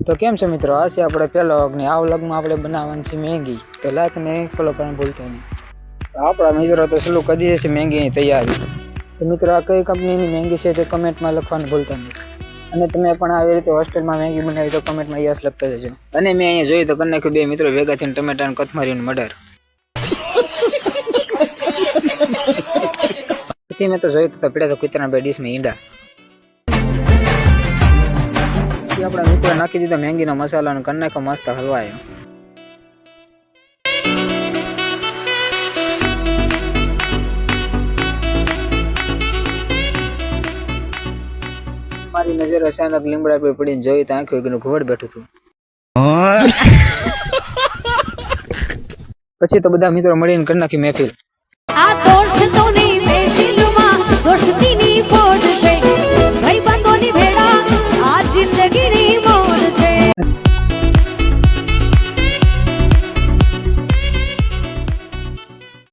તો કેમ છે મિત્રો, આ છે આપણે પહેલો અગ્નિ. આ વ્લોગમાં આપણે બનાવવાની છે મેગી. તો લાઈક ને ફોલો કરવાનું ભૂલતા નહીં. તો આપણા મિત્રો તો શરૂ કરી દઈએ છે મેગીની તૈયારી. તો મિત્રો આ કઈ કંપનીની મેગી છે તે કમેન્ટમાં લખવાનું ભૂલતા નહીં. અને તમે પણ આવી રીતે હોસ્ટેલમાં મેગી બનાવી તો કમેન્ટમાં યસ લખતા જજો. અને મેં અહીંયા જોયું તો કરી નાખ્યું બે મિત્રો ભેગા થઈને ટમેટા અને કોથમરીનું મર્ડર. પછી મેં તો જોયું તો પીડા તો કૂતરાના બે ડીશમાં ઈંડા. આપણા મિત્રો નાખી દીધો મેગીનો મસાલો અને કરી નાખો મસ્ત હલવાયો. મારી નજર અચાનક લીમડા પર પડીને જોઈ તો આંખો એકનું ઘોડ બેઠું હતું. પછી તો બધા મિત્રો મળીને કરી નાખી મહેફિલ. આ દોસ્તોની મહેફિલમાં દોસ્તીની ફોજ છે, ભાઈબંધોની ભેળા આ જિંદગીની મોજ છે.